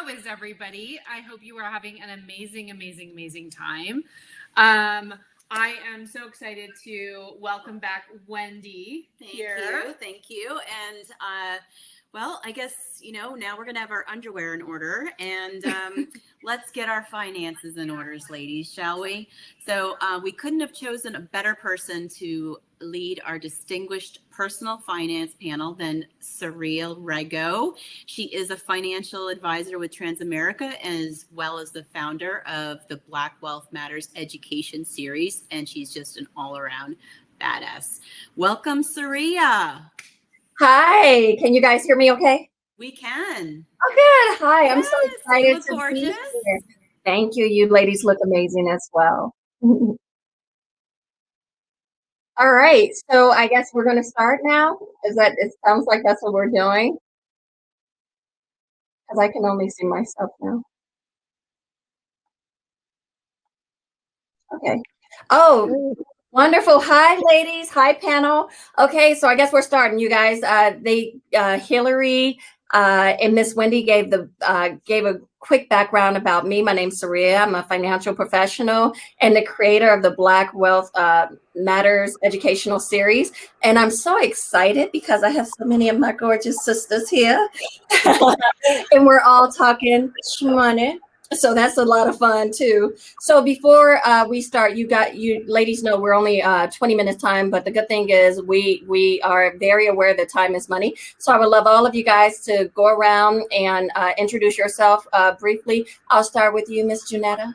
How is everybody? I hope you are having an amazing time. I am so excited to welcome back Wendy here. Thank you. And well, I guess, now we're going to have our underwear in order, and let's get our finances in orders, ladies, shall we? So we couldn't have chosen a better person to lead our distinguished personal finance panel than Saria Rego. She is a financial advisor with Transamerica, as well as the founder of the Black Wealth Matters education series, and she's just an all-around badass. Welcome, Saria. Hi, can you guys hear me okay? We can. Oh, good. Hi, yes, I'm so excited to be here. Thank you. You ladies look amazing as well. All right, so I guess we're going to start now. It sounds like that's what we're doing? Because I can only see myself now. Okay. Oh, wonderful. Hi, ladies. Hi, panel. Okay, so I guess we're starting, you guys. Hillary and Miss Wendy gave a quick background about me. My name's Saria. I'm a financial professional and the creator of the Black Wealth Matters educational series. And I'm so excited because I have so many of my gorgeous sisters here. And we're all talking money. So that's a lot of fun too. So before we start, you ladies know we're only 20 minutes time, but the good thing is we are very aware that time is money. So I would love all of you guys to go around and introduce yourself briefly. I'll start with you, Miss Janetta.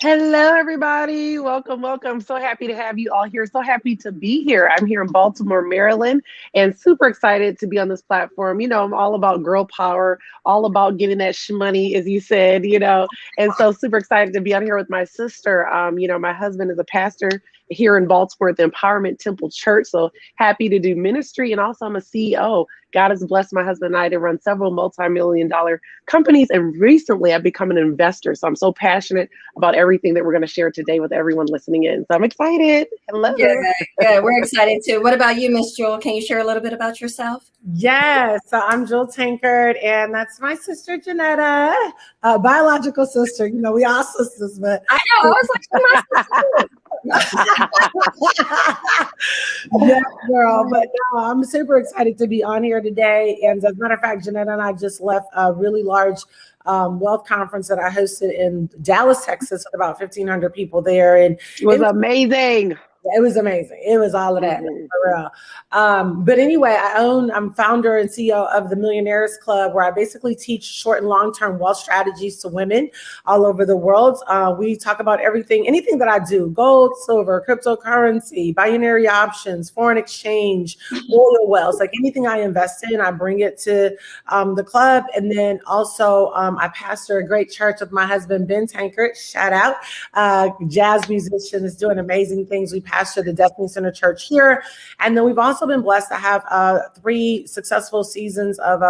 Hello, everybody. Welcome. So happy to have you all here. So happy to be here. I'm here in Baltimore, Maryland, and super excited to be on this platform. I'm all about girl power, all about getting that shmoney, as you said, and so super excited to be on here with my sister. My husband is a pastor here in Baltimore at the Empowerment Temple Church. So happy to do ministry. And also I'm a CEO. God has blessed my husband and I to run several multi-million-dollar companies. And recently I've become an investor. So I'm so passionate about everything that we're going to share today with everyone listening in. So I'm excited. Hello. Yeah, we're excited too. What about you, Miss Jewel? Can you share a little bit about yourself? Yes, so I'm Jewel Tankard, and that's my sister Janetta, biological sister. We all sisters, but I know. I was like, my sister. Yeah, girl. But no, I'm super excited to be on here today. And as a matter of fact, Janetta and I just left a really large wealth conference that I hosted in Dallas, Texas, with about 1,500 people there. And it was amazing. It was amazing. It was all of that, for real. But anyway, I'm founder and CEO of the Millionaires Club, where I basically teach short and long-term wealth strategies to women all over the world. We talk about anything that I do: gold, silver, cryptocurrency, binary options, foreign exchange, oil wells, like anything I invest in, I bring it to the club. And then also I pastor a great church with my husband, Ben Tankard, shout out, jazz musician, is doing amazing things. We pastor the Destiny Center Church here. And then we've also been blessed to have 3 successful seasons of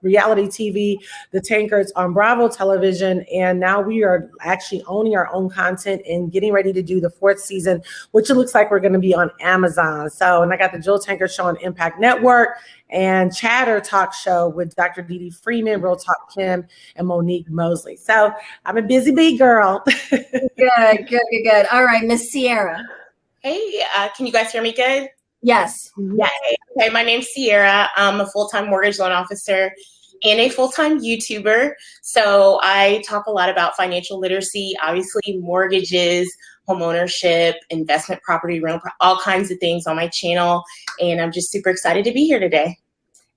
reality TV, The Tankards, on Bravo Television. And now we are actually owning our own content and getting ready to do the 4th season, which it looks like we're going to be on Amazon. So, and I got the Jewel Tankard Show on Impact Network and Chatter Talk Show with Dr. Dee Dee Freeman, Real Talk Kim, and Monique Mosley. So I'm a busy bee girl. Good. All right, Miss Sierra. Hey, can you guys hear me good? Yes. Okay, my name's Sierra. I'm a full-time mortgage loan officer and a full-time YouTuber. So I talk a lot about financial literacy, obviously mortgages, homeownership, investment property, rental, all kinds of things on my channel. And I'm just super excited to be here today.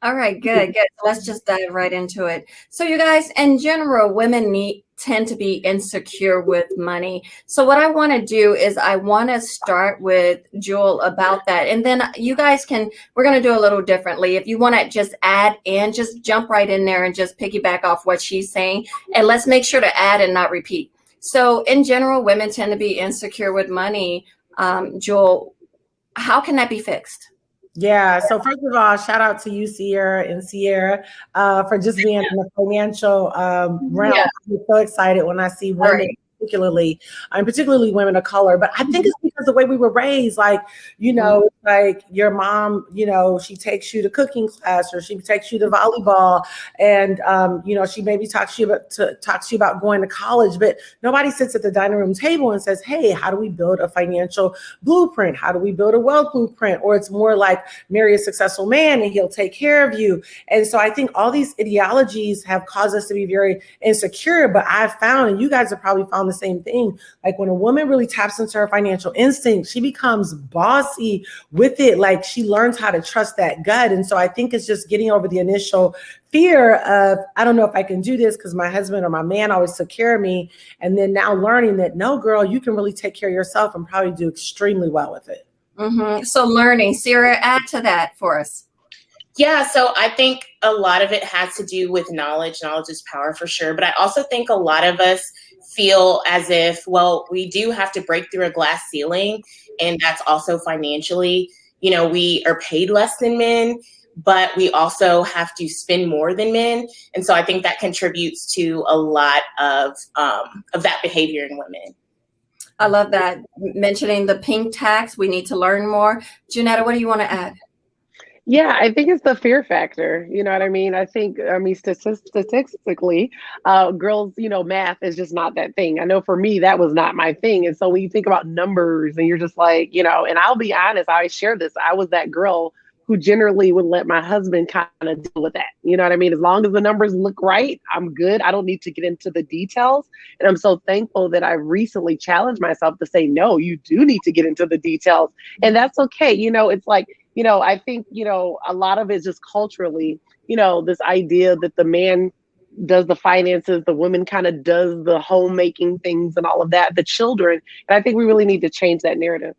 All right, good. Let's just dive right into it. So you guys, in general, women tend to be insecure with money. So what I want to do is I want to start with Jewel about that. And then you guys we're going to do a little differently. If you want to just add in, just jump right in there and just piggyback off what she's saying. And let's make sure to add and not repeat. So in general, women tend to be insecure with money. Jewel, how can that be fixed? Yeah. So first of all, shout out to you, Sierra, for just being in the financial realm. Yeah. I'm so excited when I see women particularly, and particularly women of color. But I think it's because the way we were raised, like, like your mom, she takes you to cooking class or she takes you to volleyball, and she maybe talks to you about going to college, but nobody sits at the dining room table and says, hey, how do we build a financial blueprint? How do we build a wealth blueprint? Or it's more like marry a successful man and he'll take care of you. And so I think all these ideologies have caused us to be very insecure, but I've found, and you guys have probably found the same thing, like when a woman really taps into her financial instinct, she becomes bossy with it. Like she learns how to trust that gut. And so I think it's just getting over the initial fear of, I don't know if I can do this because my husband or my man always took care of me. And then now learning that, no, girl, you can really take care of yourself and probably do extremely well with it. So learning, Sierra, add to that for us. Yeah, so I think a lot of it has to do with knowledge. Knowledge is power for sure. But I also think a lot of us feel as if, well, we do have to break through a glass ceiling. And that's also financially, we are paid less than men, but we also have to spend more than men. And so I think that contributes to a lot of that behavior in women. I love that. Mentioning the pink tax, we need to learn more. Janetta, what do you want to add? Yeah, I think it's the fear factor. You know what I mean? Statistically, girls, math is just not that thing. I know for me, that was not my thing. And so when you think about numbers and you're just like, and I'll be honest, I always share this. I was that girl who generally would let my husband kind of deal with that. You know what I mean? As long as the numbers look right, I'm good. I don't need to get into the details. And I'm so thankful that I recently challenged myself to say, no, you do need to get into the details. And that's okay. It's like, I think, a lot of it is just culturally, this idea that the man does the finances, the woman kind of does the homemaking things and all of that, the children. And I think we really need to change that narrative.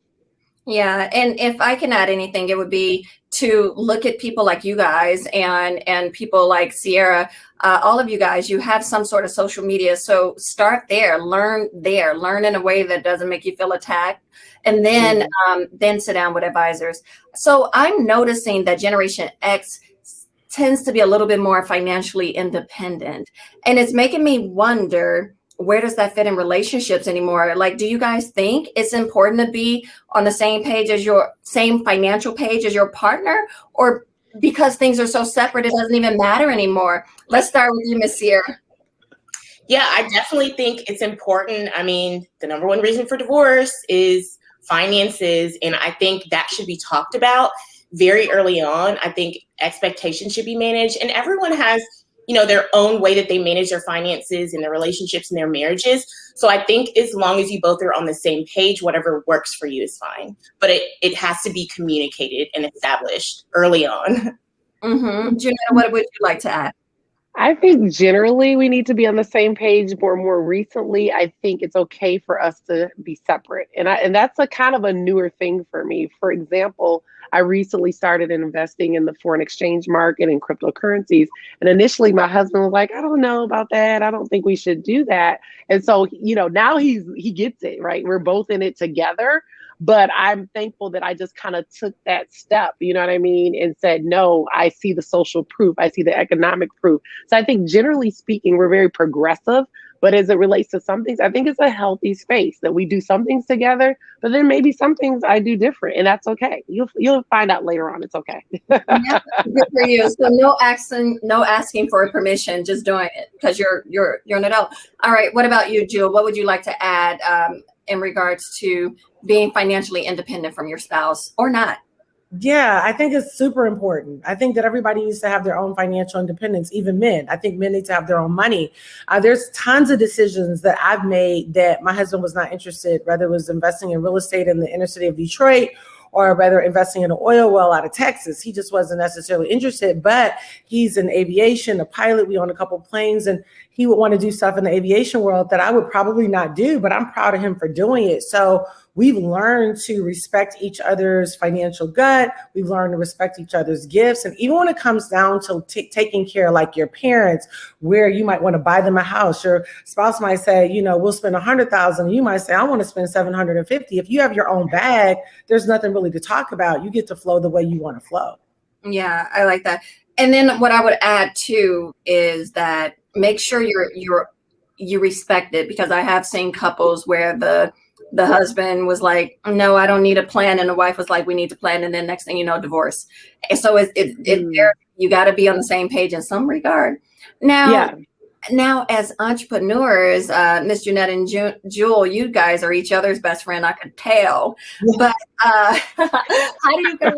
Yeah. And if I can add anything, it would be to look at people like you guys and people like Sierra, all of you guys, you have some sort of social media. So start there, learn in a way that doesn't make you feel attacked. And then sit down with advisors. So I'm noticing that Generation X tends to be a little bit more financially independent. And it's making me wonder, where does that fit in relationships anymore? Like, do you guys think it's important to be on the same financial page as your partner? Or because things are so separate, it doesn't even matter anymore? Let's start with you, Miss Sierra. Yeah, I definitely think it's important. I mean, the number one reason for divorce is finances. And I think that should be talked about very early on. I think expectations should be managed, and everyone has their own way that they manage their finances and their relationships and their marriages. So I think as long as you both are on the same page, whatever works for you is fine. But it has to be communicated and established early on. Janetta, what would you like to add? I think generally we need to be on the same page. More recently, I think it's okay for us to be separate. And that's a kind of a newer thing for me. For example, I recently started investing in the foreign exchange market and cryptocurrencies. And initially my husband was like, I don't know about that. I don't think we should do that. And so, now he gets it, right? We're both in it together. But I'm thankful that I just kind of took that step, you know what I mean? And said, no, I see the social proof. I see the economic proof. So I think generally speaking, we're very progressive. But as it relates to some things, I think it's a healthy space that we do some things together, but then maybe some things I do different, and that's okay. You'll find out later on. It's okay. Yeah, good for you. So no asking for permission, just doing it because you're an adult. All right. What about you, Jill? What would you like to add in regards to being financially independent from your spouse or not? Yeah, I think it's super important. I think that everybody needs to have their own financial independence, even men. I think men need to have their own money. There's tons of decisions that I've made that my husband was not interested, whether it was investing in real estate in the inner city of Detroit or whether investing in an oil well out of Texas. He just wasn't necessarily interested, but he's in aviation, a pilot. We own a couple planes, and he would want to do stuff in the aviation world that I would probably not do, but I'm proud of him for doing it. So we've learned to respect each other's financial gut. We've learned to respect each other's gifts. And even when it comes down to taking care of like your parents, where you might want to buy them a house, your spouse might say, we'll spend $100,000. You might say, I want to spend $750. If you have your own bag, there's nothing really to talk about. You get to flow the way you want to flow. Yeah, I like that. And then what I would add too is that make sure you're you respect it, because I have seen couples where the husband was like, no, I don't need a plan, and the wife was like, we need to plan, and then next thing you know, divorce. And so you got to be on the same page in some regard. Now, as entrepreneurs, Miss Jeanette and Jewel, you guys are each other's best friend, I could tell. But how do you guys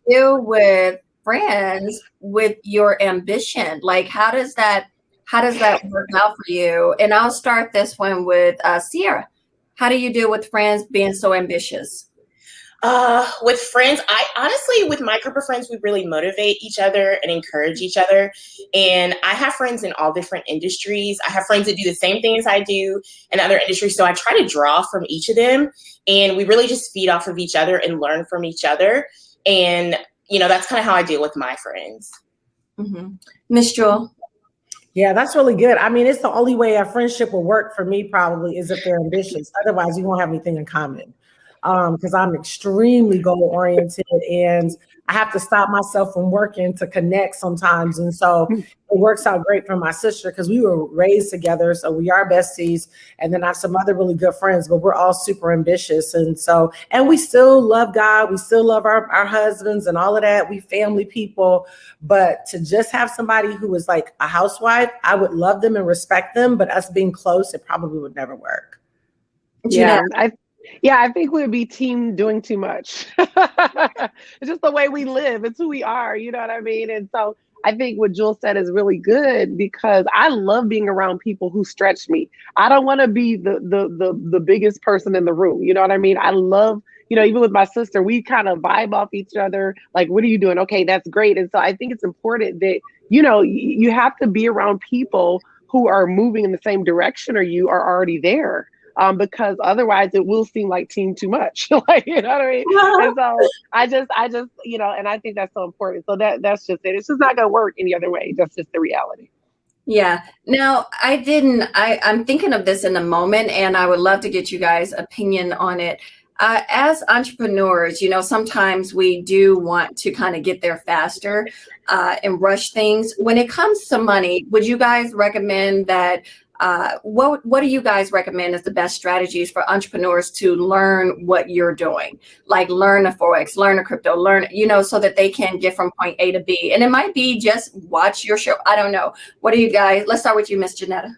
deal with friends with your ambition? Like, how does that work out for you? And I'll start this one with Sierra. How do you deal with friends being so ambitious? With friends, I honestly, with my group of friends, we really motivate each other and encourage each other. And I have friends in all different industries. I have friends that do the same thing as I do in other industries. So I try to draw from each of them, and we really just feed off of each other and learn from each other. And, that's kind of how I deal with my friends. Mm-hmm. Miss Jewel? Yeah, that's really good. I mean, it's the only way a friendship will work for me probably is if they're ambitious. Otherwise, you won't have anything in common. Because I'm extremely goal-oriented, and I have to stop myself from working to connect sometimes. And so it works out great for my sister because we were raised together. So we are besties. And then I have some other really good friends, but we're all super ambitious. And we still love God. We still love our husbands and all of that. We family people. But to just have somebody who is like a housewife, I would love them and respect them. But us being close, it probably would never work. Yeah, I think we'd be team doing too much. It's just the way we live. It's who we are. You know what I mean? And so I think what Jewel said is really good, because I love being around people who stretch me. I don't want to be the biggest person in the room. You know what I mean? I love, even with my sister, we kind of vibe off each other. Like, what are you doing? Okay, that's great. And so I think it's important that, you have to be around people who are moving in the same direction or you are already there. Because otherwise it will seem like team too much. Like, you know what I mean? And so I just, and I think that's so important. So that's just it. It's just not going to work any other way. That's just the reality. Yeah. Now, I'm thinking of this in a moment, and I would love to get you guys' opinion on it. As entrepreneurs, sometimes we do want to kind of get there faster and rush things. When it comes to money, would you guys recommend that? What do you guys recommend as the best strategies for entrepreneurs to learn what you're doing? Like learn a Forex, learn a crypto, so that they can get from point A to B. And it might be just watch your show. I don't know. What do you guys? Let's start with you, Miss Janetta.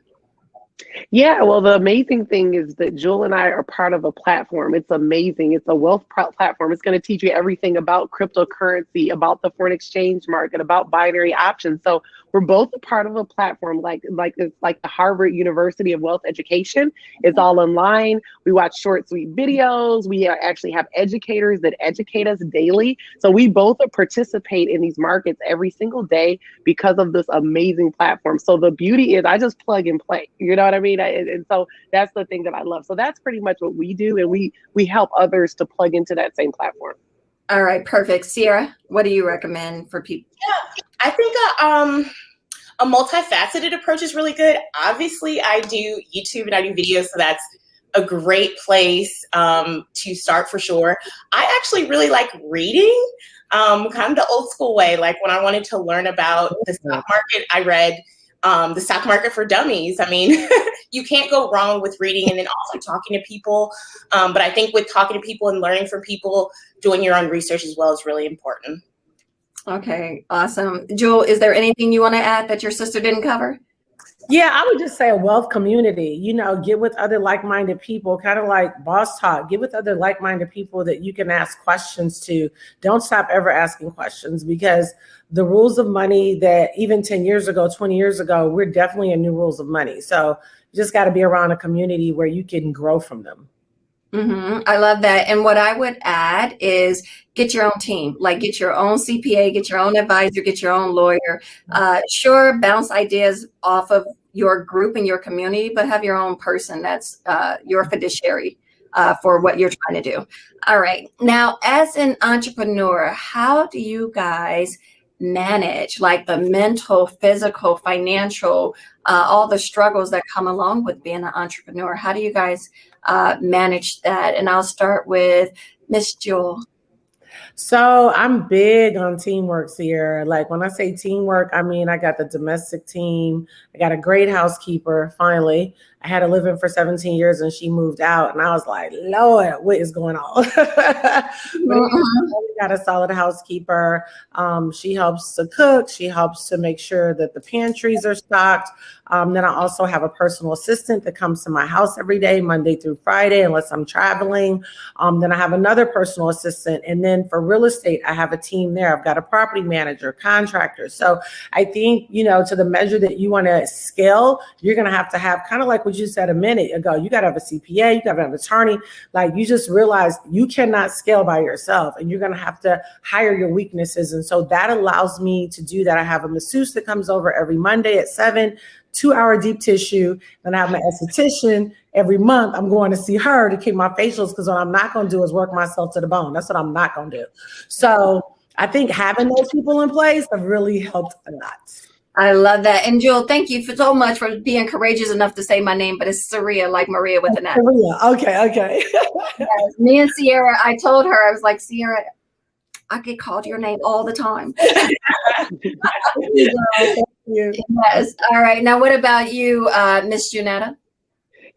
Yeah, well, the amazing thing is that Jewel and I are part of a platform. It's amazing. It's a wealth platform. It's going to teach you everything about cryptocurrency, about the foreign exchange market, about binary options. So we're both a part of a platform like it's like the Harvard University of Wealth Education. It's all online. We watch short, sweet videos. We actually have educators that educate us daily. So we both participate in these markets every single day because of this amazing platform. So the beauty is I just plug and play. You know what I mean? And so that's the thing that I love. So that's pretty much what we do. And we help others to plug into that same platform. All right, perfect. Sierra, what do you recommend for people? Yeah, I think a multifaceted approach is really good. Obviously, I do YouTube and I do videos, so that's a great place to start for sure. I actually really like reading, kind of the old school way. Like when I wanted to learn about the stock market, I read The Stock Market for Dummies. I mean, you can't go wrong with reading, and then also talking to people. But I think with talking to people and learning from people, doing your own research as well is really important. Okay, awesome. Jewel, is there anything you want to add that your sister didn't cover? Yeah, I would just say a wealth community, get with other like-minded people, kind of like Boss Talk. Get with other like-minded people that you can ask questions to. Don't stop ever asking questions, because the rules of money that even 10 years ago, 20 years ago, we're definitely in new rules of money. So you just got to be around a community where you can grow from them. Mm-hmm. I love that. And what I would add is get your own team, like get your own CPA, get your own advisor, get your own lawyer. Sure, bounce ideas off of your group and your community, but have your own person that's your fiduciary for what you're trying to do. All right. Now, as an entrepreneur, how do you guys manage like the mental, physical, financial, all the struggles that come along with being an entrepreneur? How do you guys manage that? And I'll start with Miss Jewel. So I'm big on teamwork, Sierra. Like when I say teamwork, I mean, I got the domestic team. I got a great housekeeper, finally. I had a living for 17 years and she moved out. And I was like, Lord, what is going on? But we got a solid housekeeper. She helps to cook. She helps to make sure that the pantries are stocked. Then I also have a personal assistant that comes to my house every day, Monday through Friday, unless I'm traveling. Then I have another personal assistant. And then for real estate, I have a team there. I've got a property manager, contractors. So I think, to the measure that you want to scale, you're going to have kind of like what you said a minute ago, you got to have a CPA, you got to have an attorney. Like, you just realize you cannot scale by yourself and you're going to have to hire your weaknesses. And so that allows me to do that. I have a masseuse that comes over every Monday at 7, 2-hour deep tissue. Then I have my esthetician every month. I'm going to see her to keep my facials, because what I'm not going to do is work myself to the bone. That's what I'm not going to do. So I think having those people in place have really helped a lot. I love that. And Jewel, thank you so much for being courageous enough to say my name, but it's Saria, like Maria with an S. Saria. Okay. Yes. Me and Sierra, I told her, I was like, Sierra, I get called your name all the time. Thank you. Yes. All right. Now, what about you, Miss Junetta?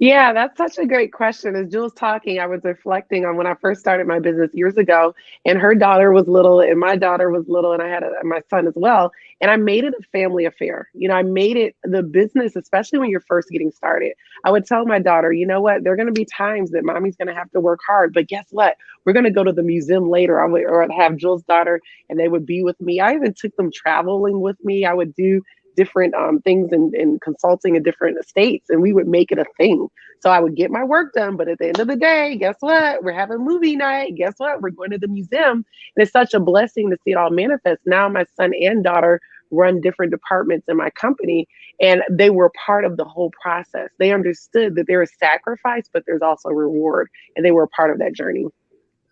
Yeah, that's such a great question. As Jewel's talking, I was reflecting on when I first started my business years ago, and her daughter was little and my daughter was little, and I had my son as well. And I made it a family affair. I made it the business, especially when you're first getting started. I would tell my daughter, you know what, there are going to be times that mommy's going to have to work hard, but guess what? We're going to go to the museum later. I'd have Jewel's daughter and they would be with me. I even took them traveling with me. I would do different things and consulting in different states, and we would make it a thing. So I would get my work done, but at the end of the day, guess what? We're having movie night. Guess what? We're going to the museum. And it's such a blessing to see it all manifest. Now my son and daughter run different departments in my company, and they were part of the whole process. They understood that there is sacrifice, but there's also reward, and they were a part of that journey.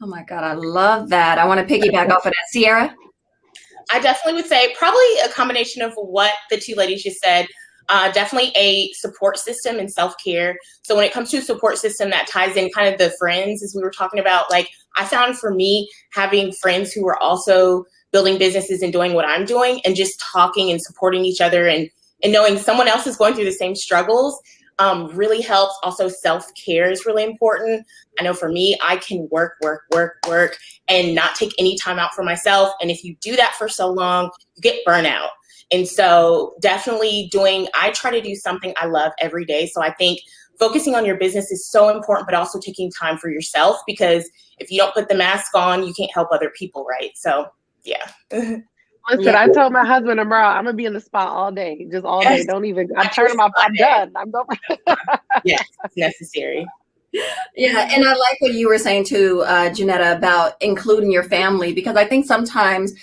Oh my God, I love that. I want to piggyback off of that. Sierra? I definitely would say probably a combination of what the two ladies just said. Definitely a support system and self-care. So when it comes to a support system that ties in kind of the friends, as we were talking about, like, I found for me, having friends who were also building businesses and doing what I'm doing and just talking and supporting each other and knowing someone else is going through the same struggles really helps. Also, self-care is really important. I know for me, I can work and not take any time out for myself. And if you do that for so long, you get burnout. And so definitely I try to do something I love every day. So I think focusing on your business is so important, but also taking time for yourself, because if you don't put the mask on, you can't help other people, right? So, yeah. Listen, I told my husband tomorrow, I'm going to be in the spa all day, just all day. Don't even, I'm turning off, I'm done. I'm done. Yes, it's necessary. Yeah, and I like what you were saying too, Junetta, about including your family, because I think sometimes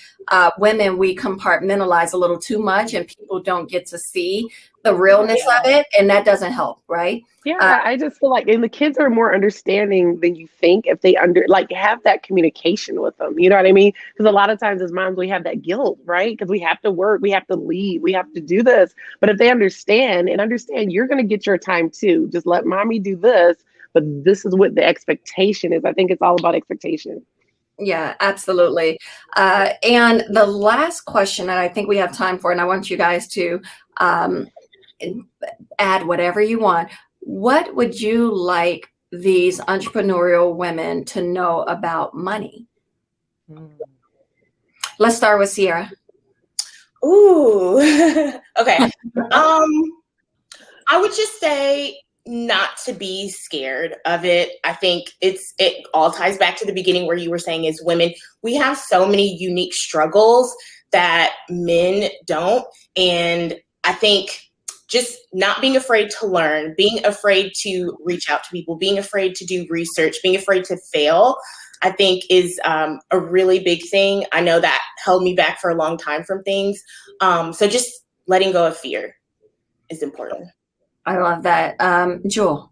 women, we compartmentalize a little too much and people don't get to see the realness of it, and that doesn't help, right? Yeah, I just feel like, and the kids are more understanding than you think if they have that communication with them. You know what I mean? Because a lot of times as moms, we have that guilt, right? Because we have to work, we have to lead, we have to do this. But if they understand you're going to get your time too. Just let mommy do this. But this is what the expectation is. I think it's all about expectation. Yeah, absolutely. And the last question that I think we have time for, and I want you guys to add whatever you want. What would you like these entrepreneurial women to know about money? Let's start with Sierra. Ooh, okay. I would just say not to be scared of it. I think it all ties back to the beginning where you were saying, as women, we have so many unique struggles that men don't. And I think just not being afraid to learn, being afraid to reach out to people, being afraid to do research, being afraid to fail, I think is a really big thing. I know that held me back for a long time from things. So just letting go of fear is important. I love that. Jewel?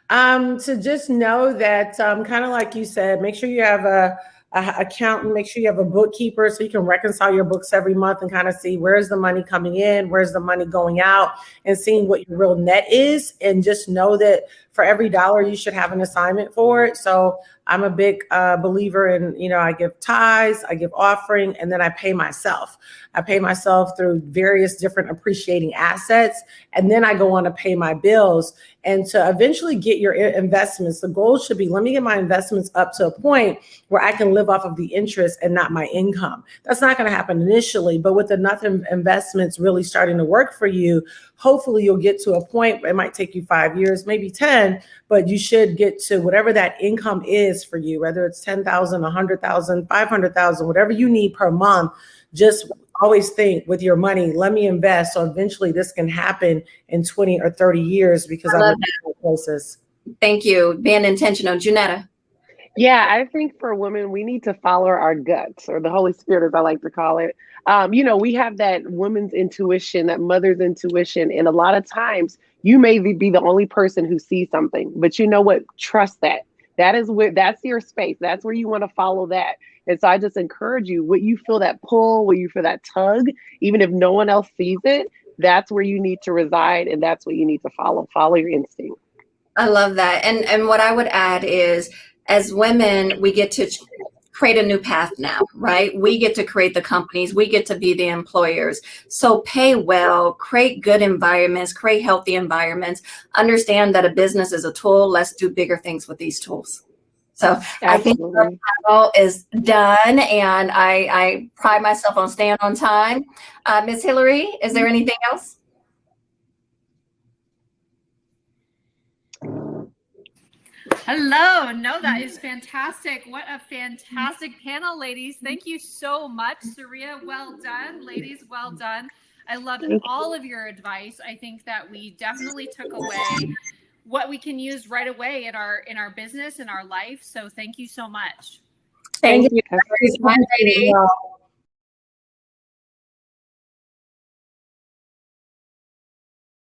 To just know that, kind of like you said, make sure you have a an accountant, make sure you have a bookkeeper so you can reconcile your books every month and kind of see where's the money coming in, where's the money going out, and seeing what your real net is. And just know that for every dollar, you should have an assignment for it. So I'm a big believer in, I give tithes, I give offering, and then I pay myself. I pay myself through various different appreciating assets, and then I go on to pay my bills. And to eventually get your investments, the goal should be, let me get my investments up to a point where I can live off of the interest and not my income. That's not going to happen initially, but with enough investments really starting to work for you, hopefully you'll get to a point, it might take you 5 years, maybe 10, but you should get to whatever that income is for you, whether it's 10,000, 100,000, 500,000, whatever you need per month. Just always think with your money, let me invest. So eventually this can happen in 20 or 30 years because I love that process. Thank you. Being intentional. Junetta. Yeah, I think for women, we need to follow our guts, or the Holy Spirit, as I like to call it. We have that woman's intuition, that mother's intuition. And a lot of times you may be the only person who sees something, but you know what? Trust that. That's your space. That's where you want to follow that. And so I just encourage you, when you feel that pull, when you feel that tug, even if no one else sees it, that's where you need to reside. And that's what you need to follow your instinct. I love that. And what I would add is, as women, we get to create a new path now, right? We get to create the companies. We get to be the employers. So pay well, create good environments, create healthy environments. Understand that a business is a tool. Let's do bigger things with these tools. So I think our panel is done, and I pride myself on staying on time. Ms. Hillary, is there anything else? Hello. No, that is fantastic. What a fantastic panel, ladies. Thank you so much. Saria, well done. Ladies, well done. I loved all of your advice. I think that we definitely took away what we can use right away in our business, in our life. So thank you so much. Thank you.